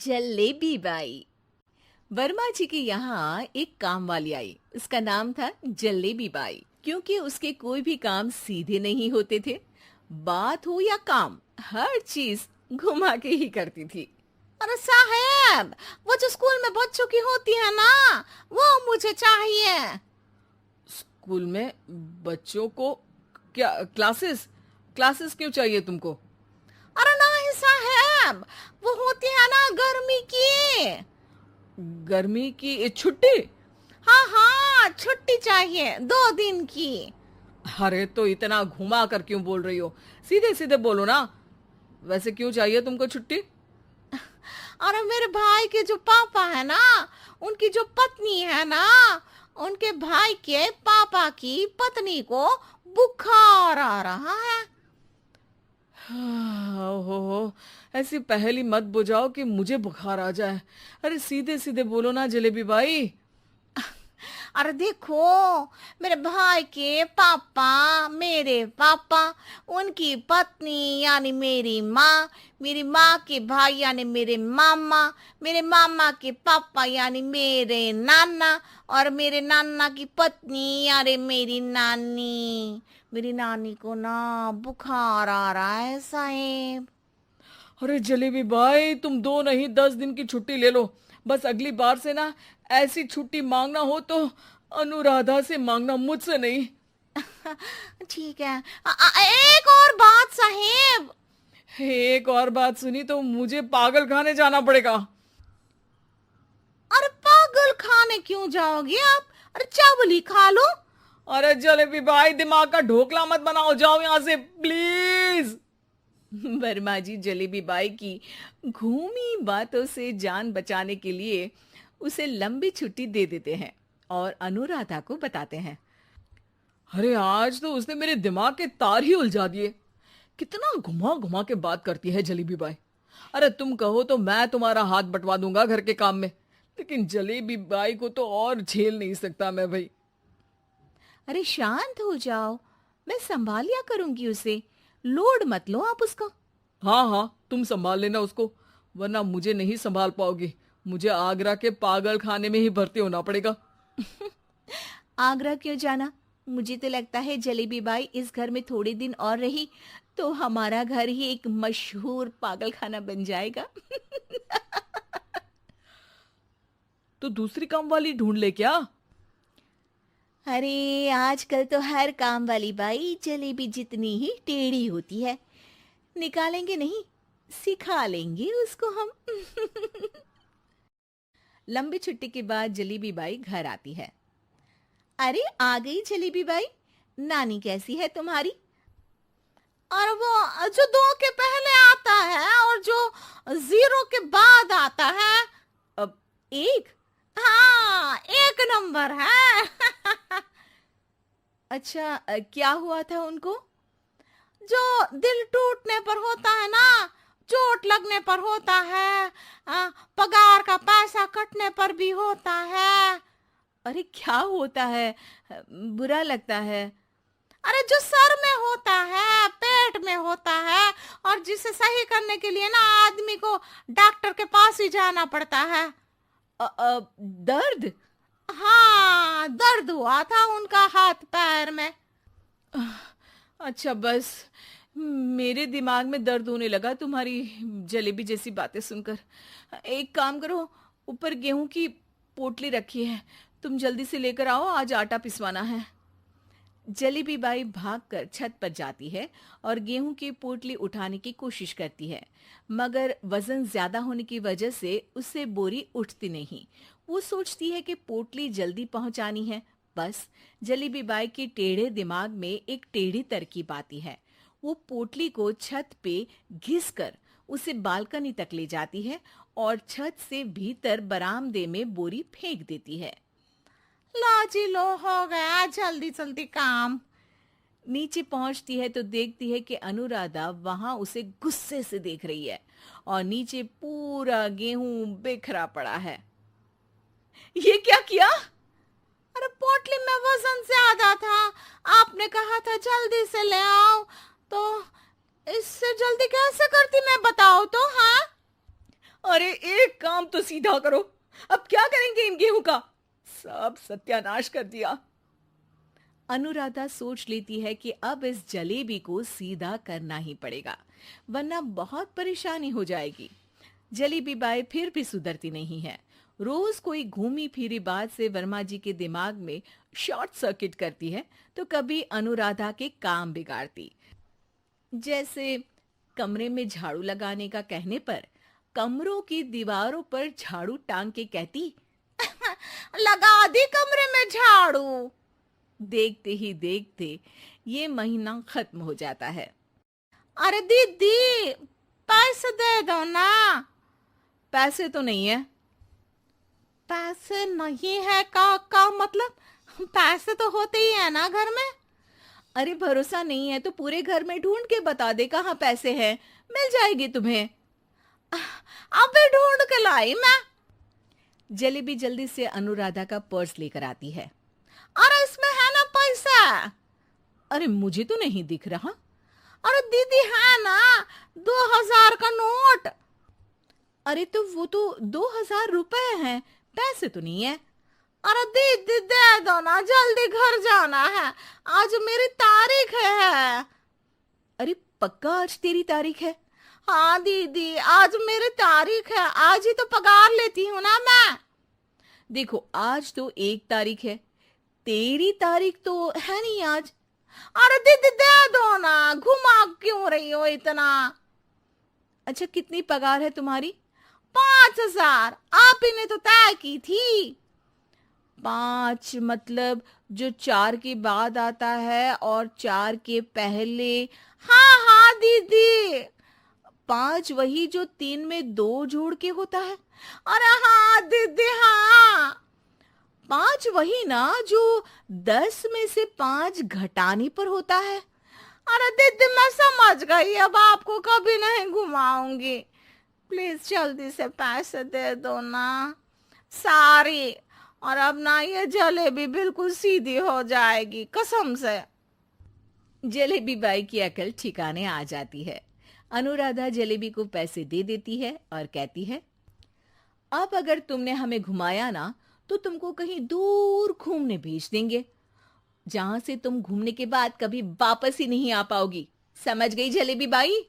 Jalebi by. Verma जी के यहाँ एक काम वाली आई। उसका नाम था जलेबी बाई, क्योंकि उसके कोई भी काम सीधे नहीं होते थे। बात हो या काम, हर चीज घुमा के ही करती थी। अरे साहब, वो जो स्कूल में बच्चों की होती है ना, वो मुझे चाहिए। स्कूल में बच्चों को क्या क्लासेस क्लासेस क्यों चाहिए तुमको? अरे नहीं साहब, वो होती है ना गर्मी की। गर्मी की छुट्टी? हाँ हाँ, छुट्टी चाहिए 2 दिन की। अरे तो इतना घुमा कर क्यों बोल रही हो? सीधे सीधे बोलो ना। वैसे क्यों चाहिए तुमको छुट्टी? अरे मेरे भाई के जो पापा है ना, उनकी जो पत्नी है ना, उनके भाई के पापा की पत्नी को बुखार आ रहा है। ओहो, ऐसी पहेली मत बुझाओ कि मुझे बुखार आ जाए। अरे सीधे सीधे बोलो ना जलेबी बाई। अरे देखो, मेरे भाई के पापा, मेरे पापा, उनकी पत्नी यानी मेरी माँ के भाई यानी मेरे मामा के पापा यानी मेरे नाना, और मेरे नाना की पत्नी यानी मेरी नानी को ना बुखार आ रहा है साहेब। अरे जलेबी भाई, तुम 2 नहीं 10 दिन की छुट्टी ले लो। बस अगली बार से ना ऐसी छुट्टी मांगना हो तो अनुराधा से मांगना, मुझसे नहीं। ठीक है। एक और बात साहेब। एक और बात सुनी तो मुझे पागल खाने जाना पड़ेगा। अरे पागल खाने क्यों जाओगे आप? अरे चावल ही खा लो। अरे जलेबी भाई, दिमाग का ढोकला मत बनाओ, जाओ यहाँ से प्लीज। वर्मा जी जलेबी बाई की घूमी बातों से जान बचाने के लिए उसे लंबी छुट्टी दे देते हैं और अनुराधा को बताते हैं। अरे आज तो उसने मेरे दिमाग के तार ही उलझा दिए। कितना घुमा घुमा के बात करती है जलेबी बाई। अरे तुम कहो तो मैं तुम्हारा हाथ बंटवा दूंगा घर के काम में, लेकिन जलेबी बाई को तो और झेल नहीं सकता मैं भाई। अरे शांत हो जाओ, मैं संभाल लिया करूंगी उसे। लोड मत लो आप उसको। हाँ हाँ, तुम संभाल लेना उसको, वरना मुझे नहीं संभाल पाओगे। मुझे आगरा के पागल खाने में ही भर्ती होना पड़ेगा। आगरा क्यों जाना? मुझे तो लगता है जलेबी बाई इस घर में थोड़े दिन और रही तो हमारा घर ही एक मशहूर पागल खाना बन जाएगा। तो दूसरी काम वाली ढूंढ ले क्या? अरे आजकल तो हर काम वाली बाई जलेबी जितनी ही टेढ़ी होती है। निकालेंगे नहीं, सिखा लेंगे उसको हम। लंबी छुट्टी के बाद जलेबी बाई घर आती है। अरे आ गई जलेबी बाई, नानी कैसी है तुम्हारी? और वो जो 2 के पहले आता है और जो 0 के बाद आता है। अब एक। हाँ, 1 नंबर है। अच्छा, क्या हुआ था उनको? जो दिल टूटने पर होता है ना, चोट लगने पर होता है, पगार का पैसा कटने पर भी होता है। अरे क्या होता है? बुरा लगता है? अरे जो सर में होता है, पेट में होता है, और जिसे सही करने के लिए ना आदमी को डॉक्टर के पास ही जाना पड़ता है। दर्द? हाँ, दर्द हुआ था उनका हाथ पैर में। अच्छा बस, मेरे दिमाग में दर्द होने लगा तुम्हारी जलेबी जैसी बातें सुनकर। एक काम करो, ऊपर गेहूं की पोटली रखी है, तुम जल्दी से लेकर आओ, आज आटा पिसवाना है। जलेबी बाई भागकर छत पर जाती है और गेहूं की पोटली उठाने की कोशिश करती है, मगर वजन ज्यादा होने की वजह से उससे बोरी उठती नहीं। वो सोचती है कि पोटली जल्दी पहुंचानी है। बस जलेबी बाई के टेढ़े दिमाग में एक टेढ़ी तरकीब आती है। वो पोटली को छत पे घिसकर उसे बालकनी तक ले जाती है और छत से भीतर बरामदे में बोरी फेंक देती है। लो जी लो, हो गया जल्दी जल्दी काम। नीचे पहुंचती है तो देखती है कि अनुराधा वहां उसे गुस्से से देख रही है और नीचे पूरा गेहूं बिखरा पड़ा है। ये क्या किया? अरे पोटली में वजन ज्यादा था, आपने कहा था जल्दी से ले आओ, तो इससे जल्दी कैसे करती मैं बताओ तो। हाँ, अरे एक काम तो सीधा करो, अब क्या करेंगे इन गेहूं का? सब सत्यानाश कर दिया। अनुराधा सोच लेती है कि अब इस जलेबी को सीधा करना ही पड़ेगा, वरना बहुत परेशानी हो जाएगी। जलेबी बाई फिर भी सुधरती नहीं है। रोज कोई घूमी फिरी बात से वर्मा जी के दिमाग में शॉर्ट सर्किट करती है, तो कभी अनुराधा के काम बिगाड़ती। जैसे कमरे में झाड़ू लगाने का कहने पर कमरों की दीवारों पर झाड़ू टांग के कहती, लगा दी कमरे में झाड़ू। देखते ही देखते ये महीना खत्म हो जाता है। अरे दीदी, पैसे दे दो ना। पैसे तो नहीं है। पैसे नहीं है का मतलब? पैसे तो होते ही है ना घर में। अरे भरोसा नहीं है तो पूरे घर में ढूंढ के बता दे कहाँ पैसे हैं, मिल जाएगी तुम्हें। अबे ढूंढ के लाई मैं। जलेबी जल्दी से अनुराधा का पर्स लेकर आती है। अरे इसमें है ना पैसा? अरे मुझे तो नहीं दिख रहा। अरे दीदी है ना, 2000 का नोट। अरे तो वो तो 2000 रुपए हैं, पैसे तो नहीं है। अरे दीदी दे दो ना, जल्दी घर जाना है, आज मेरी तारीख है। अरे पक्का आज तेरी तारीख है? हाँ दीदी, आज मेरी तारीख है, आज ही तो पगार लेती हूँ ना मैं। देखो आज तो 1 तारीख है, तेरी तारीख तो है नहीं आज। अरे दीदी दे दो ना, घुमा क्यों रही हो इतना? अच्छा कितनी पगार है तुम्हारी? 5000, आप ही ने तो तय की थी। 5 मतलब जो 4 के बाद आता है और 4 के पहले। हाँ हाँ दीदी। 5 वही जो 3 में 2 जोड़ के होता है। अरे हाँ दीदी हाँ। 5 वही ना जो 10 में से 5 घटाने पर होता है। अरे दीदी मैं समझ गई, अब आपको कभी नहीं घुमाऊंगी। प्लीज जल्दी से पैसे दे दो ना, सारी। और अब ना ये जलेबी बिल्कुल सीधी हो जाएगी कसम से। जलेबी बाई की अकल ठिकाने आ जाती है। अनुराधा जलेबी को पैसे दे देती है और कहती है, अब अगर तुमने हमें घुमाया ना तो तुमको कहीं दूर घूमने भेज देंगे, जहां से तुम घूमने के बाद कभी वापस ही नहीं आ पाओगी। समझ गई जलेबी बाई?